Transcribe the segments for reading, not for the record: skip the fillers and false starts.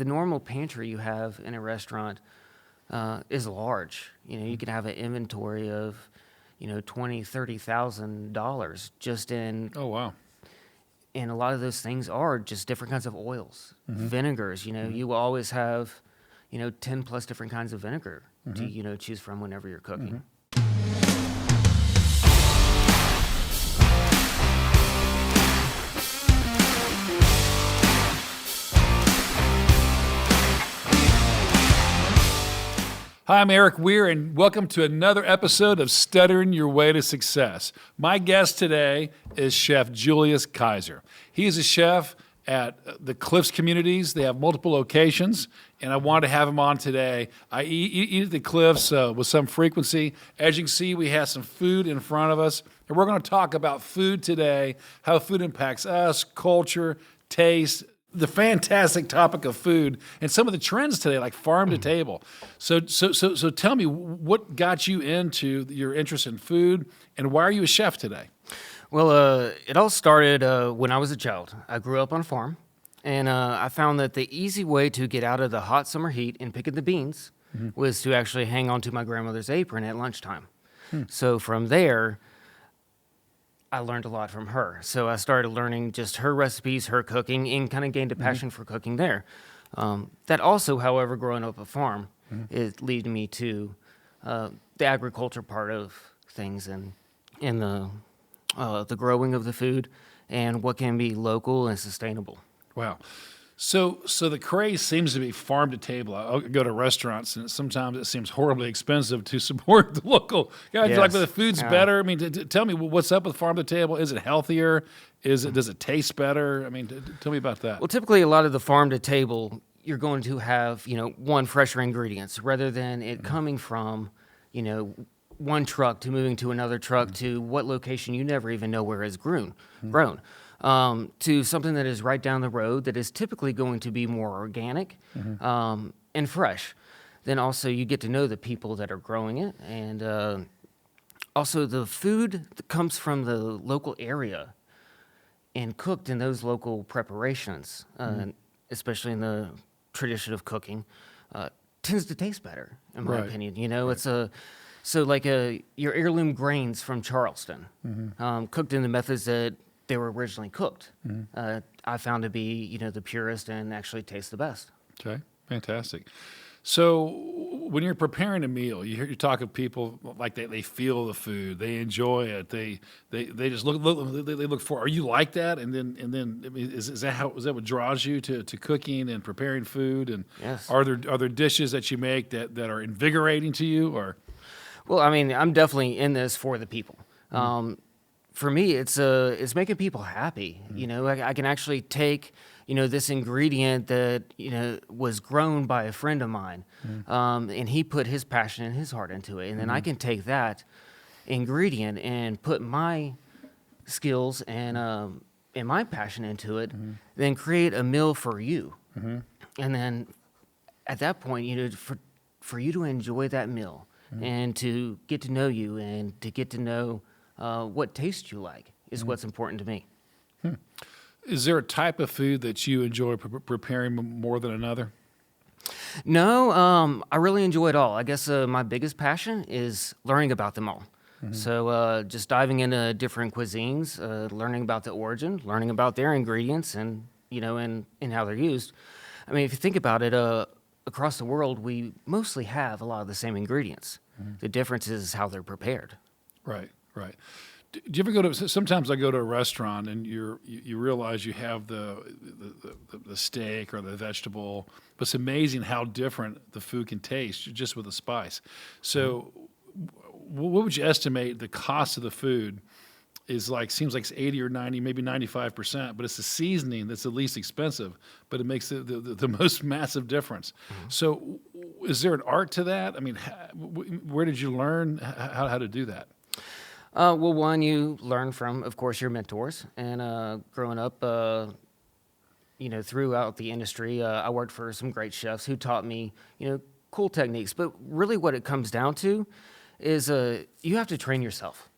the normal pantry you have in a restaurant is large. You can have an inventory of, $20,000-$30,000 just in. Oh, wow. And a lot of those things are just different kinds of oils, vinegars. You will always have, 10 plus different kinds of vinegar to, choose from whenever you're cooking. Hi, I'm Erik Weir, and welcome to another episode of Stuttering Your Way to Success. My guest today is Chef Julius Kaiser. He is a chef at the Cliffs Communities. They have multiple locations, and I wanted to have him on today. I eat at the Cliffs with some frequency. As you can see, we have some food in front of us, and we're going to talk about food today, how food impacts us, culture, taste, the fantastic topic of food, and some of the trends today, like farm to table. So tell me, what got you into your interest in food, and why are you a chef today? Well, it all started when I was a child. I grew up on a farm, and I found that the easy way to get out of the hot summer heat and picking the beans was to actually hang onto my grandmother's apron at lunchtime. So from there, I learned a lot from her. So I started learning just her recipes, her cooking, and kind of gained a passion for cooking there. That also, however, growing up a farm, it led me to the agriculture part of things and the growing of the food and what can be local and sustainable. Wow. So the craze seems to be farm to table. I go to restaurants, and sometimes it seems horribly expensive to support the local guys. Yes. Like the food's better. I mean, tell me what's up with farm to table. Is it healthier? Does it taste better? I mean, tell me about that. Well, typically a lot of the farm to table, you're going to have, one, fresher ingredients rather than it coming from, one truck to moving to another truck to what location you never even know where it's grown. To something that is right down the road that is typically going to be more organic and fresh. Then also you get to know the people that are growing it, and also the food that comes from the local area and cooked in those local preparations, especially in the tradition of cooking, tends to taste better, in my opinion. It's your heirloom grains from Charleston, cooked in the methods that they were originally cooked. I found to be, the purest and actually taste the best. Okay, fantastic. So when you're preparing a meal, you talk of people like they feel the food, they enjoy it, they just look for. Are you like that? And then I mean, is that what draws you to cooking and preparing food? And yes. Are there dishes that you make that are invigorating to you, or? Well, I mean, I'm definitely in this for the people. For me, it's making people happy. I can actually take, this ingredient that, was grown by a friend of mine, and he put his passion and his heart into it. And then I can take that ingredient and put my skills and my passion into it, then create a meal for you. And then at that point, for you to enjoy that meal and to get to know you and to get to know what taste you like is what's important to me. Is there a type of food that you enjoy preparing more than another? No, I really enjoy it all. I guess my biggest passion is learning about them all. So just diving into different cuisines, learning about the origin, learning about their ingredients and, and how they're used. I mean, if you think about it, across the world, we mostly have a lot of the same ingredients. The difference is how they're prepared. Right. Do you ever go to? Sometimes I go to a restaurant and you realize you have the steak or the vegetable, but it's amazing how different the food can taste just with the spice. So, what would you estimate the cost of the food is like? Seems like it's 80 or 90, maybe 95%, but it's the seasoning that's the least expensive, but it makes the most massive difference. So, is there an art to that? I mean, where did you learn how to do that? Well, one, you learn from, of course, your mentors. And growing up, throughout the industry, I worked for some great chefs who taught me, cool techniques. But really what it comes down to is you have to train yourself.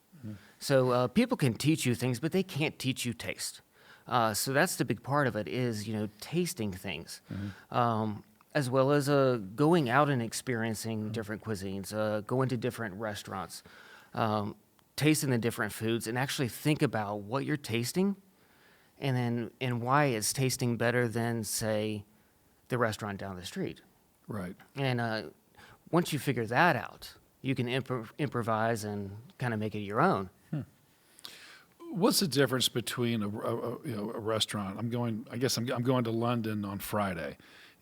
So people can teach you things, but they can't teach you taste. So that's the big part of it is, tasting things, as well as going out and experiencing different cuisines, going to different restaurants, tasting the different foods, and actually think about what you're tasting and why it's tasting better than, say, the restaurant down the street. Right. And once you figure that out, you can improvise and kind of make it your own. What's the difference between a restaurant? I'm going to London on Friday,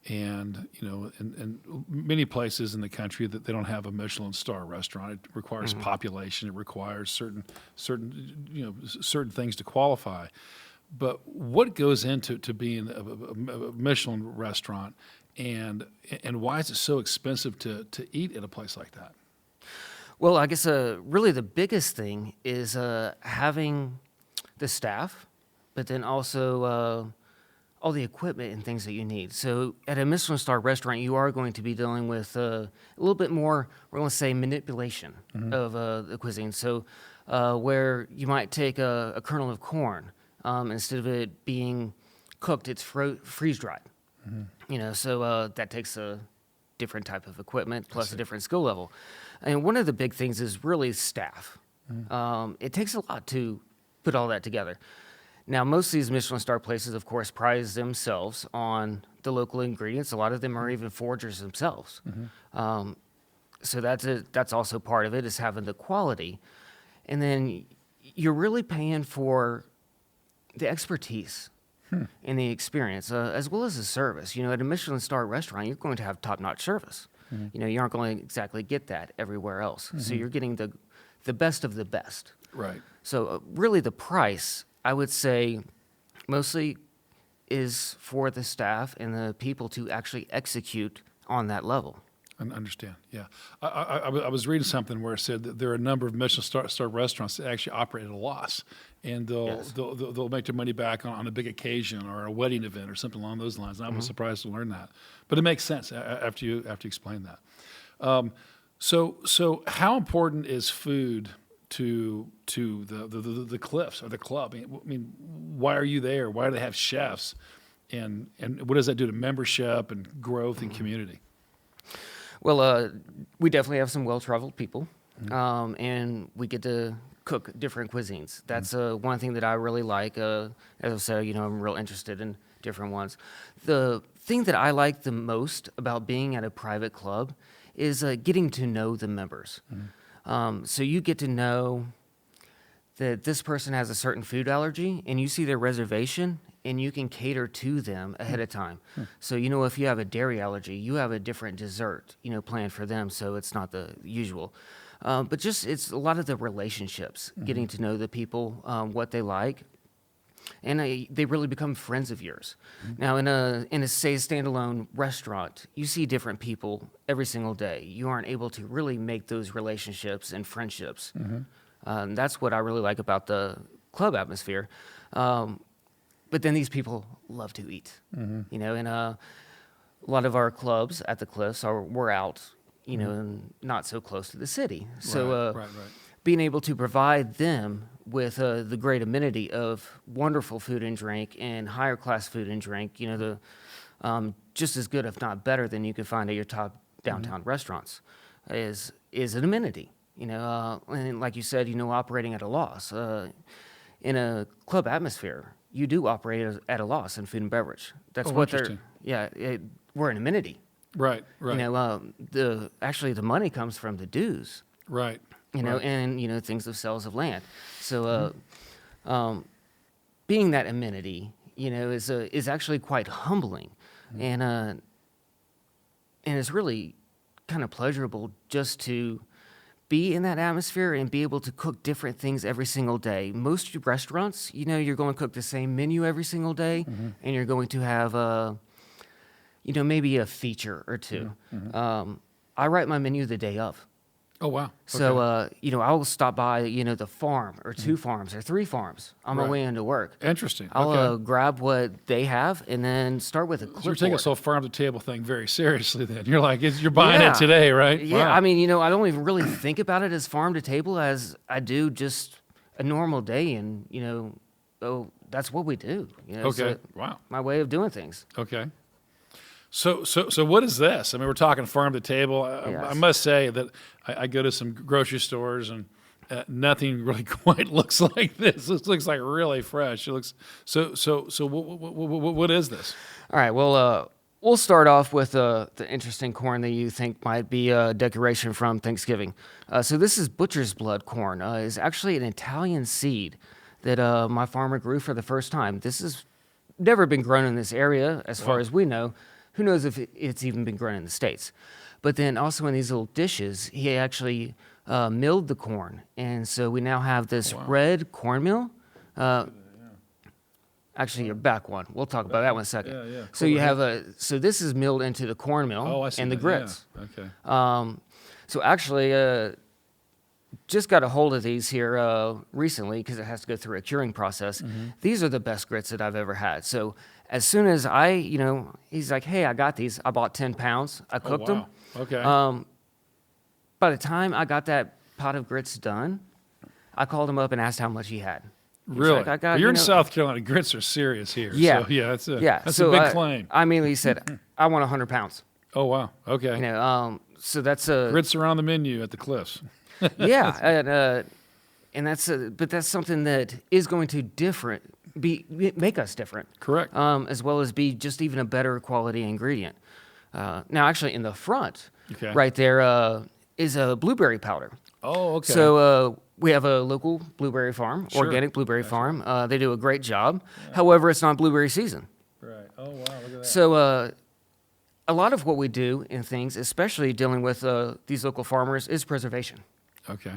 and in many places in the country that they don't have a Michelin star restaurant. It requires population. It requires certain things to qualify. But what goes into being a Michelin restaurant, and why is it so expensive to eat at a place like that? Well, I guess really the biggest thing is having the staff, but then also all the equipment and things that you need. So at a Michelin star restaurant, you are going to be dealing with a little bit more, we're going to say, manipulation of the cuisine. So where you might take a kernel of corn, instead of it being cooked, it's freeze-dried. So that takes a different type of equipment plus a different skill level. And one of the big things is really staff. It takes a lot to put all that together. Now, most of these Michelin star places, of course, prize themselves on the local ingredients. A lot of them are even foragers themselves. So that's also part of it, is having the quality. And then you're really paying for the expertise and the experience, as well as the service. At a Michelin star restaurant, you're going to have top-notch service. You aren't going to exactly get that everywhere else. So you're getting the best of the best. Right. So really the price, I would say, mostly is for the staff and the people to actually execute on that level. I understand. Yeah, I was reading something where it said that there are a number of Michelin star restaurants that actually operate at a loss, and they'll make their money back on a big occasion or a wedding event or something along those lines. And I was surprised to learn that, but it makes sense after you explain that. So how important is food to the cliffs or the club? I mean, why are you there? Why do they have chefs? And what does that do to membership and growth and community? Well, we definitely have some well-traveled people, and we get to cook different cuisines. That's one thing that I really like. As I said, I'm real interested in different ones. The thing that I like the most about being at a private club is getting to know the members. So you get to know that this person has a certain food allergy, and you see their reservation, and you can cater to them ahead of time. So, if you have a dairy allergy, you have a different dessert, planned for them, so it's not the usual. But just, it's a lot of the relationships, getting to know the people, what they like, and they really become friends of yours. Now, in a say, standalone restaurant, you see different people every single day. You aren't able to really make those relationships and friendships. That's what I really like about the club atmosphere. But then these people love to eat, and a lot of our clubs at the Cliffs we're out, and not so close to the city. So right. being able to provide them with the great amenity of wonderful food and drink and higher class food and drink, just as good, if not better, than you could find at your top downtown restaurants, is an amenity. And like you said, operating at a loss. In a club atmosphere, you do operate at a loss in food and beverage. That's what they're. Yeah, we're an amenity. Right. The money comes from the dues. Right. And things of sales of land. So, being that amenity, is actually quite humbling, and it's really kind of pleasurable just to be in that atmosphere and be able to cook different things every single day. Most restaurants, you're going to cook the same menu every single day, and you're going to have maybe a feature or two. I write my menu the day of. Oh, wow. Okay. So, I'll stop by, the farm or two farms or three farms on my way into work. Interesting. I'll grab what they have and then start with a clipboard. So you're taking this whole farm-to-table thing very seriously then. You're like, you're buying it today, right? Yeah, wow. I mean, I don't even really think about it as farm-to-table as I do just a normal day in, that's what we do. You know, Okay. so Wow. my way of doing things. Okay. So what is this? I mean, we're talking farm to table. I Yes. must say that I go to some grocery stores and nothing really quite looks like this. This looks like really fresh. It looks so. What is this? All right. Well, we'll start off with the interesting corn that you think might be a decoration from Thanksgiving. So this is butcher's blood corn. It's actually an Italian seed that my farmer grew for the first time. This has never been grown in this area, as far as we know. Who knows if it's even been grown in the States? But then also in these little dishes, he actually milled the corn. And so we now have this red cornmeal. Actually, your back one. We'll talk about that one in a second. Yeah, yeah. So you have so this is milled into the cornmeal Oh, I see. and the that. grits. Yeah. Okay. So actually, just got a hold of these here recently because it has to go through a curing process. These are the best grits that I've ever had. So as soon as he's like, hey, I got these. I bought 10 pounds. I cooked them. Okay. By the time I got that pot of grits done, I called him up and asked how much he had. He's Really? like, I got, Well, you're in South Carolina. Grits are serious here. Yeah. So, yeah. That's a So big claim. I immediately said, I want 100 pounds. Oh wow. Okay. So that's a Grits are on the menu at the Cliffs. yeah, and but that's something that is going to make us different. Correct. As well as be just even a better quality ingredient. Now, actually, in the front, Okay. right there, is a blueberry powder. Oh, okay. So we have a local blueberry farm, Sure. organic blueberry farm. They do a great job. However, it's not blueberry season. right. Oh wow. Look at that. So a lot of what we do in things, especially dealing with these local farmers, is preservation. Okay.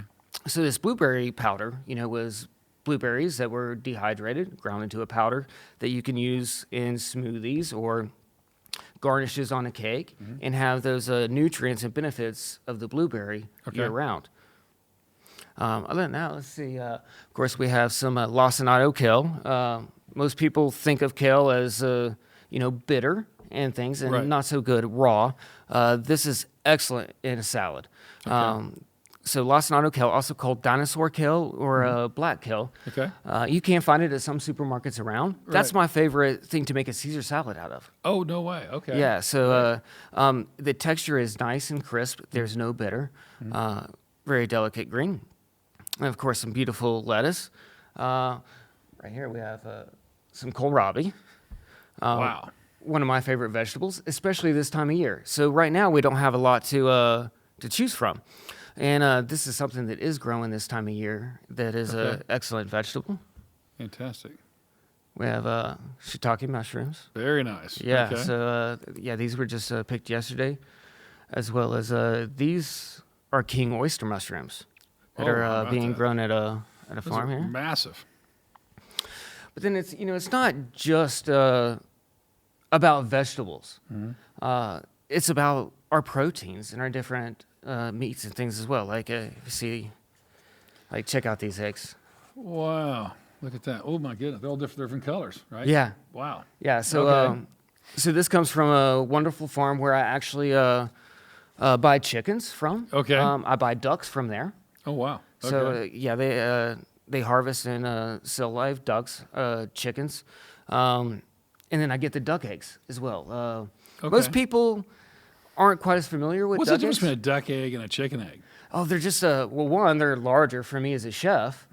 So this blueberry powder, was blueberries that were dehydrated, ground into a powder that you can use in smoothies or garnishes on a cake and have those nutrients and benefits of the blueberry year round. Other than that, let's see. Of course, we have some lacinato kale. Most people think of kale as, bitter and things and Right. not so good raw. This is excellent in a salad. So lacinato kale, also called dinosaur kale or black kale. Okay. You can find it at some supermarkets around. That's Right. my favorite thing to make a Caesar salad out of. Oh no way. Okay. Yeah, so the texture is nice and crisp. There's no bitter. Very delicate green. And of course, some beautiful lettuce. Right here we have some kohlrabi. Wow. One of my favorite vegetables, especially this time of year. So right now we don't have a lot to choose from. And this is something that is growing this time of year that is an excellent vegetable. Fantastic. We have shiitake mushrooms. Very nice. Yeah, Okay. so these were just picked yesterday, as well as these are king oyster mushrooms that Oh, how are about being that? grown at a Those farm are here. massive. But then it's not just about vegetables. It's about our proteins and our different meats and things as well. Like if you see, check out these eggs. Wow. Look at that. Oh my goodness. They're all different colors, right? Yeah. Wow. Yeah, so Okay. so this comes from a wonderful farm where I actually buy chickens from. Okay. I buy ducks from there. Oh wow. Okay. So they harvest and sell live ducks, chickens, and then I get the duck eggs as well. Most Okay. people aren't quite as familiar with What's the duck difference eggs. between a duck egg and a chicken egg? Oh, they're just one, they're larger for me as a chef.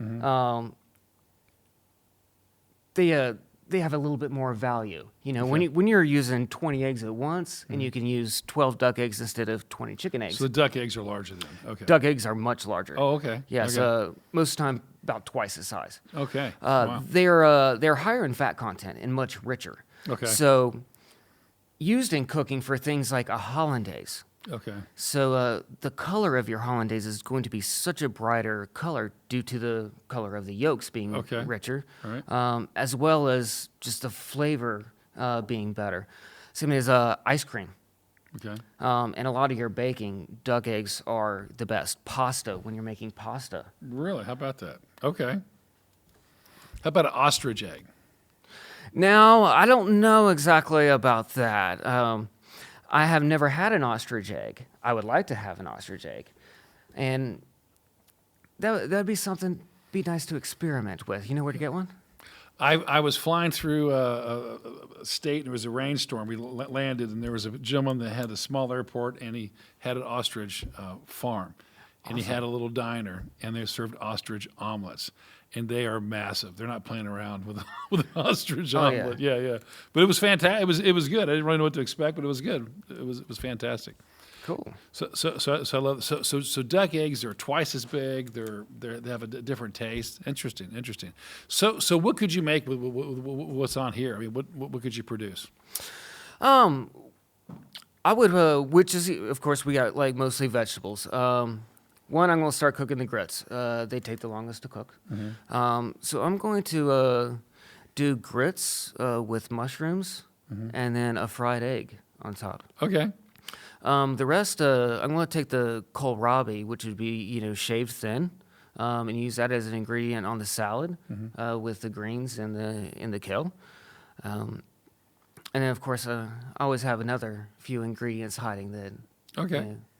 They have a little bit more value. When you're using 20 eggs at once, and you can use 12 duck eggs instead of 20 chicken eggs. So the duck eggs are larger then. Okay. Duck eggs are much larger. Oh, okay. Yes, Okay. most of the time about twice the size. Okay. Wow. They're higher in fat content and much richer. Okay. So used in cooking for things like a hollandaise. Okay. So the color of your hollandaise is going to be such a brighter color due to the color of the yolks being Okay. richer, All right. as well as just the flavor being better. Same as ice cream. Okay. And a lot of your baking, duck eggs are the best. Pasta, when you're making pasta. Really? How about that? Okay. How about an ostrich egg? Now, I don't know exactly about that. I have never had an ostrich egg. I would like to have an ostrich egg. And that'd be something, be nice to experiment with. You know where to get one? I was flying through a state, and there was a rainstorm. We landed, and there was a gentleman that had a small airport, and he had an ostrich farm. And he had a little diner, and they served ostrich omelets. And they are massive. They're not playing around with with an ostrich omelet. Yeah. But it was fantastic. It was good. I didn't really know what to expect, but it was good. It was fantastic. Cool. So I love so duck eggs are twice as big. They have a different taste. Interesting. So what could you make with what's on here? I mean, what could you produce? I would, which is, of course, we got like mostly vegetables. One, I'm going to start cooking the grits. They take the longest to cook. So I'm going to do grits with mushrooms and then a fried egg on top. Okay. The rest, I'm going to take the kohlrabi, which would be, shaved thin, and use that as an ingredient on the salad with the greens and the kale. And then, of course, I always have another few ingredients hiding that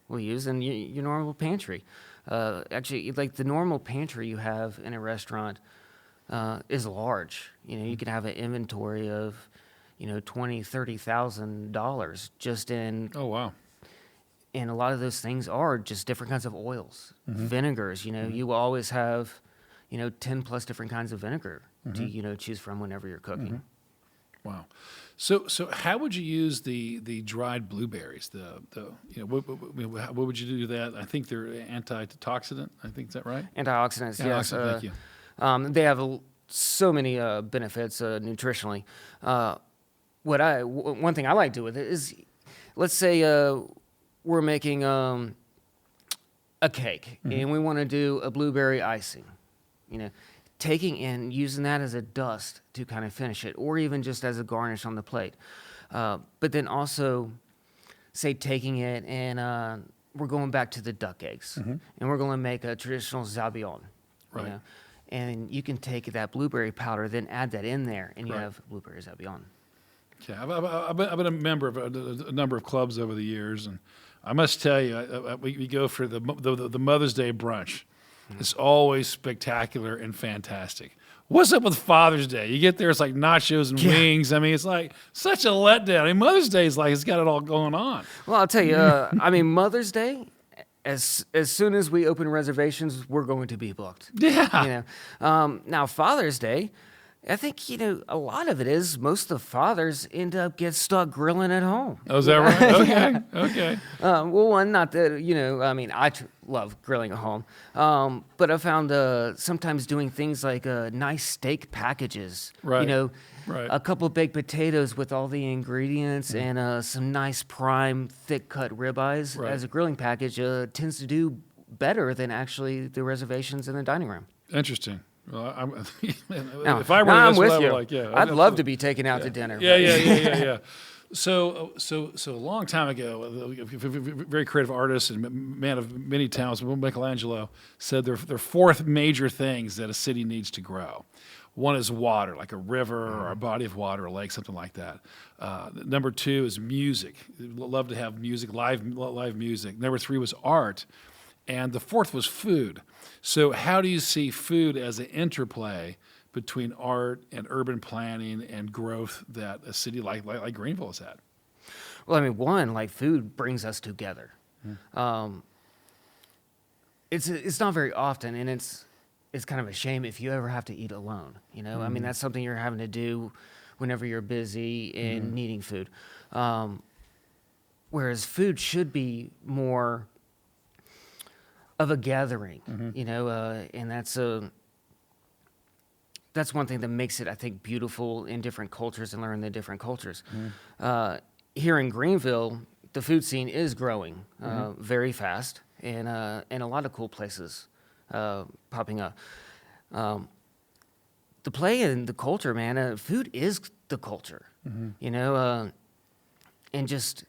we'll use in your normal pantry. Actually, like the normal pantry you have in a restaurant is large. You can have an inventory of, $20,000, $30,000 just in. Oh, wow. And a lot of those things are just different kinds of oils, vinegars. You will always have, 10 plus different kinds of vinegar to, choose from whenever you're cooking. Wow. So how would you use the dried blueberries? What would you do to that? I think they're antioxidant. I think, is that right? Antioxidants, yes. Thank you. They have so many benefits nutritionally. One thing I like to do with it is, let's say we're making a cake and we want to do a blueberry icing, taking and using that as a dust to kind of finish it, or even just as a garnish on the plate. But then also, say, taking it and we're going back to the duck eggs, and we're going to make a traditional zabaione, Right. And you can take that blueberry powder, then add that in there, and you have blueberry zabaione. Okay, I've been a member of a number of clubs over the years, and I must tell you, we go for the Mother's Day brunch. It's always spectacular and fantastic. What's up with Father's Day? You get there, it's like nachos and wings. I mean, it's like such a letdown. I mean, Mother's Day is like it's got it all going on. Well, I'll tell you, Mother's Day, as soon as we open reservations, we're going to be booked. Yeah. Now, Father's Day, I think, a lot of it is most of the fathers end up get stuck grilling at home. Oh, is that right? Okay. Well, one, not that, I love grilling at home. But I found sometimes doing things like nice steak packages. Right. A couple of baked potatoes with all the ingredients and some nice prime, thick-cut ribeyes as a grilling package tends to do better than actually the reservations in the dining room. Interesting. Well, Now, if I were now this I'm with level, you. I'd love to be taken out to dinner. Yeah. So a long time ago, a very creative artist and man of many talents, Michelangelo, said there are four major things that a city needs to grow. One is water, like a river or a body of water, a lake, something like that. Number two is music. Love to have music, live music. Number three was art. And the fourth was food. So how do you see food as an interplay between art and urban planning and growth that a city like Greenville has had? Well, one, like food brings us together. It's not very often, and it's kind of a shame if you ever have to eat alone. That's something you're having to do whenever you're busy and needing food. Whereas food should be more of a gathering, and that's one thing that makes it, I think, beautiful in different cultures and learn the different cultures. Here in Greenville, the food scene is growing very fast, and a lot of cool places popping up. The play and the culture, man, food is the culture, and just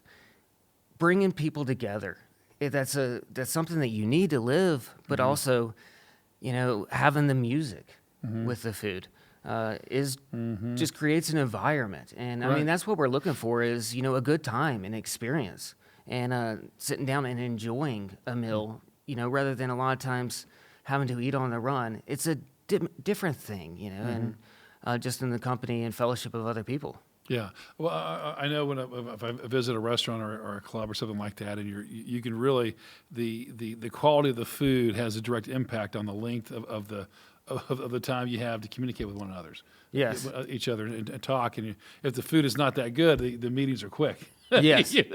bringing people together. That's something that you need to live, but also, having the music with the food is just creates an environment. And that's what we're looking for is, a good time and experience and sitting down and enjoying a meal, rather than a lot of times having to eat on the run. It's a different thing, and just in the company and fellowship of other people. Yeah. Well, I know if I visit a restaurant or a club or something like that, and you can really the quality of the food has a direct impact on the length of the time you have to communicate with one another, Yes. each other, and talk. And if the food is not that good, the meetings are quick. Yes. If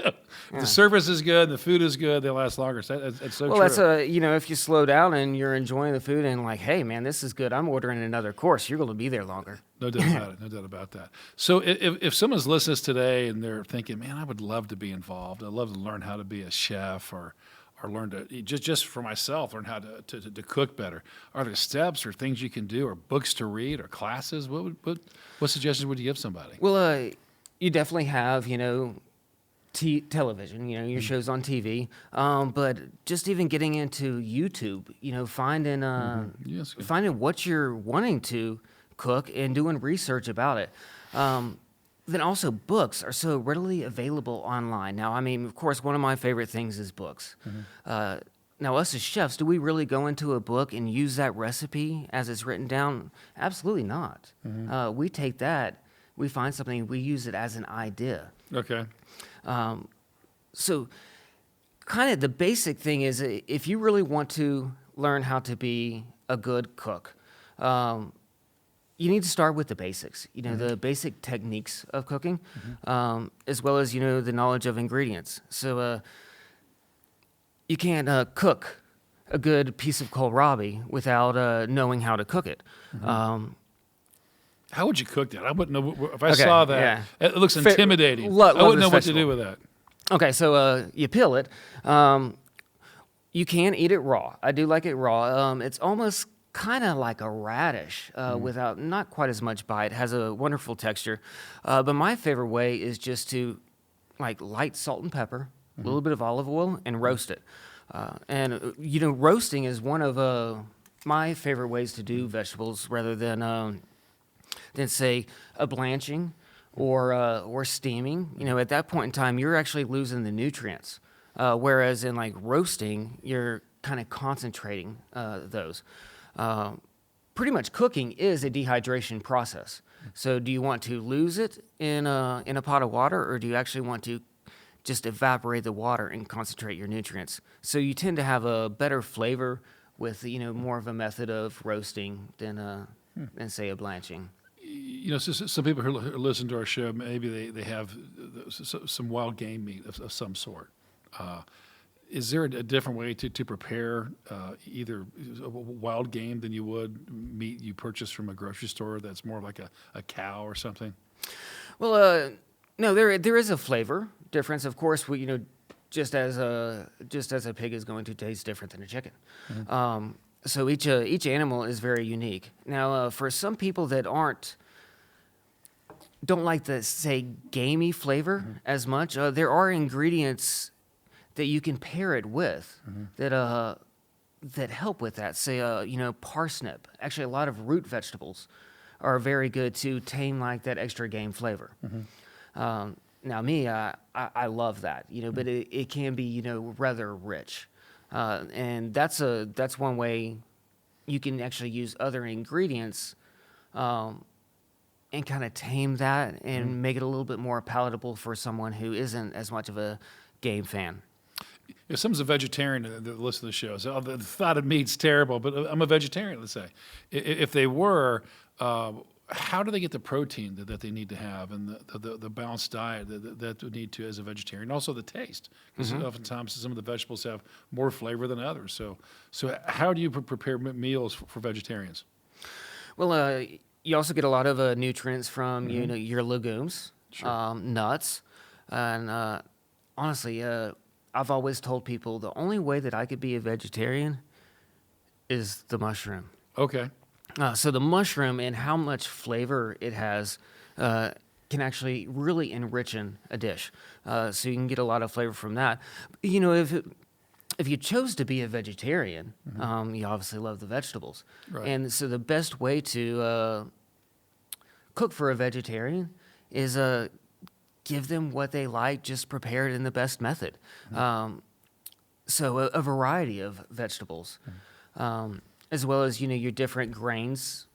the service is good, the food is good, they last longer. So that's so Well, true. if you slow down and you're enjoying the food and like, hey, man, this is good. I'm ordering another course. You're going to be there longer. No doubt about it. No doubt about that. So if someone's listening to us today and they're thinking, man, I would love to be involved. I'd love to learn how to be a chef or learn to just for myself, learn how to cook better. Are there steps or things you can do or books to read or classes? What suggestions would you give somebody? Well, you definitely have, television, your shows on TV. But just even getting into YouTube, finding Yes. finding what you're wanting to cook and doing research about it. Then also books are so readily available online. Now, I mean, of course, one of my favorite things is books. Now, us as chefs, do we really go into a book and use that recipe as it's written down? Absolutely not. We take that, we find something, we use it as an idea. Okay. So kind of the basic thing is if you really want to learn how to be a good cook, you need to start with the basics, the basic techniques of cooking, as well as, the knowledge of ingredients. So you can't cook a good piece of kohlrabi without knowing how to cook it. How would you cook that? I wouldn't know. If I Okay, saw that, yeah. it looks intimidating. I love wouldn't this know what to vegetable. do with that. Okay, so you peel it. You can eat it raw. I do like it raw. It's almost kind of like a radish without not quite as much bite. Has a wonderful texture. But my favorite way is just to like light salt and pepper, a little bit of olive oil, and roast it. Roasting is one of my favorite ways to do vegetables rather than say a blanching or steaming. At that point in time, you're actually losing the nutrients. Whereas in like roasting, you're kind of concentrating those. Pretty much cooking is a dehydration process. So do you want to lose it in a pot of water, or do you actually want to just evaporate the water and concentrate your nutrients? So you tend to have a better flavor with more of a method of roasting than say a blanching. Some people who listen to our show, maybe they have some wild game meat of some sort. Is there a different way to prepare either wild game than you would meat you purchase from a grocery store that's more like a cow or something? Well, no, there is a flavor difference. Of course, just as a pig is going to taste different than a chicken. So each animal is very unique. Now, for some people that don't like the, say, gamey flavor as much, there are ingredients that you can pair it with that help with that. Say, parsnip. Actually, a lot of root vegetables are very good to tame like that extra game flavor. Now, me, I love that, but it can be, rather rich. And that's one way you can actually use other ingredients and kind of tame that and make it a little bit more palatable for someone who isn't as much of a game fan. If someone's a vegetarian that listens to the show, so the thought of meat's terrible, but I'm a vegetarian, let's say. If they were, how do they get the protein that they need to have and the balanced diet that they need to as a vegetarian? Also the taste, because oftentimes some of the vegetables have more flavor than others. So how do you prepare meals for vegetarians? Well, you also get a lot of nutrients from your legumes, Sure. nuts, and honestly, I've always told people the only way that I could be a vegetarian is the mushroom. Okay. So the mushroom and how much flavor it has can actually really enrich a dish. So you can get a lot of flavor from that. If you chose to be a vegetarian, you obviously love the vegetables. Right. And so the best way to cook for a vegetarian is give them what they like, just prepare it in the best method. So a variety of vegetables. As well as your different grains,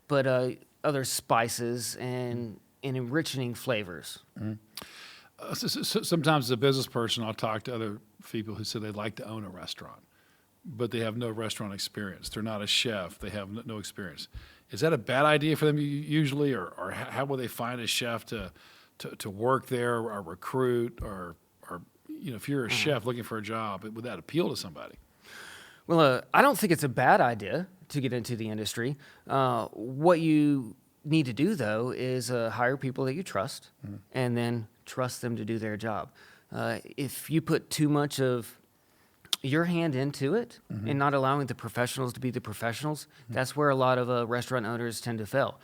but other spices and enriching flavors. Sometimes as a business person, I'll talk to other people who say they'd like to own a restaurant, but they have no restaurant experience. They're not a chef. They have no experience. Is that a bad idea for them usually, or how will they find a chef to work there or recruit, or if you're a chef looking for a job, would that appeal to somebody? Well, I don't think it's a bad idea to get into the industry. What you need to do, though, is hire people that you trust and then trust them to do their job. If you put too much of your hand into it and not allowing the professionals to be the professionals, that's where a lot of restaurant owners tend to fail.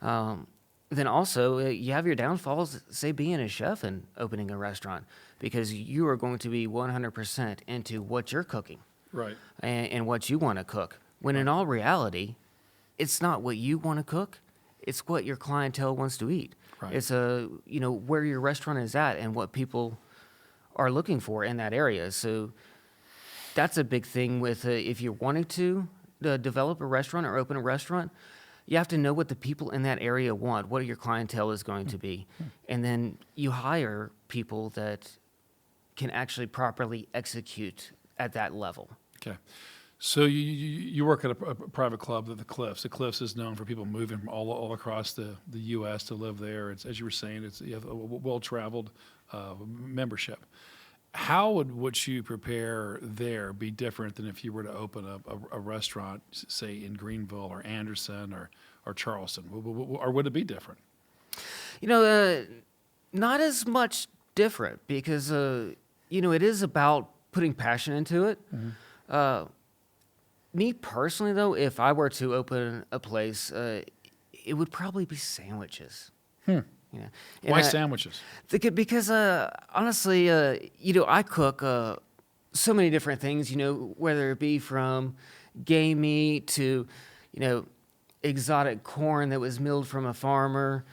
Then also, you have your downfalls, say being a chef and opening a restaurant, because you are going to be 100% into what you're cooking. Right. And what you want to cook. When in all reality, it's not what you want to cook. It's what your clientele wants to eat. Right. It's where your restaurant is at and what people are looking for in that area. So that's a big thing with if you're wanting to develop a restaurant or open a restaurant, you have to know what the people in that area want, what your clientele is going to be. And then you hire people that can actually properly execute at that level. Okay. So you work at a private club, the Cliffs. The Cliffs is known for people moving from all across the U.S. to live there. It's, as you were saying, you have a well-traveled membership. How would what you prepare there be different than if you were to open a restaurant, say, in Greenville or Anderson or Charleston? Or would it be different? Not as much different because, it is about putting passion into it. Me personally, though, if I were to open a place, it would probably be sandwiches. Why sandwiches? Because honestly, I cook so many different things. Whether it be from game meat to, exotic corn that was milled from a farmer.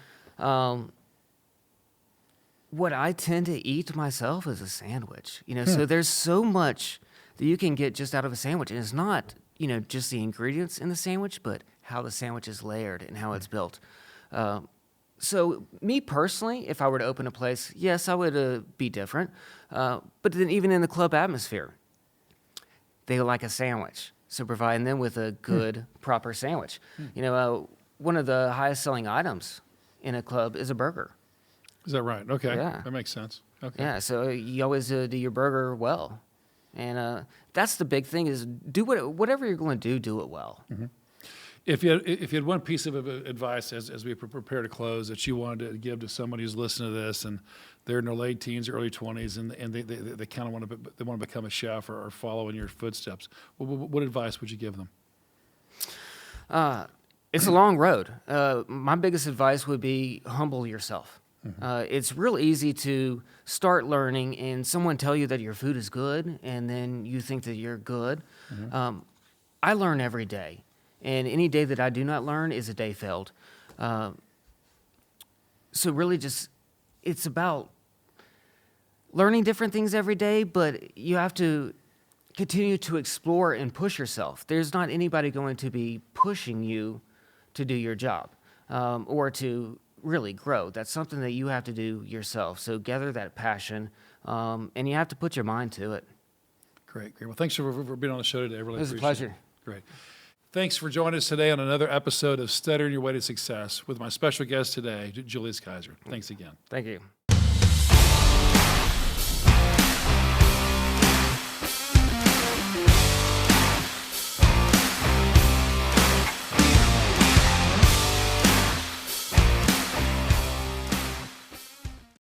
What I tend to eat myself is a sandwich. So there's so much that you can get just out of a sandwich, and it's not just the ingredients in the sandwich, but how the sandwich is layered and how it's built. So me personally, if I were to open a place, yes, I would be different. But then even in the club atmosphere, they like a sandwich. So providing them with a good, proper sandwich. One of the highest selling items in a club is a burger. Is that right? Okay. Yeah. That makes sense. Okay. Yeah, so you always do your burger well. And that's the big thing is whatever you're going to do it well. If you had one piece of advice as we prepare to close that you wanted to give to somebody who's listening to this and they're in their late teens, early 20s, and they kind of want to become a chef or follow in your footsteps, what advice would you give them? It's a long road. My biggest advice would be humble yourself. It's real easy to start learning and someone tell you that your food is good and then you think that you're good. I learn every day. And any day that I do not learn is a day failed. So really it's about learning different things every day, but you have to continue to explore and push yourself. There's not anybody going to be pushing you to do your job or to really grow. That's something that you have to do yourself. So gather that passion, and you have to put your mind to it. Great. Well, thanks for being on the show today. I really appreciate it. It was a pleasure. Great. Thanks for joining us today on another episode of Stuttering Your Way to Success with my special guest today, Julius Kaiser. Thanks again. Thank you.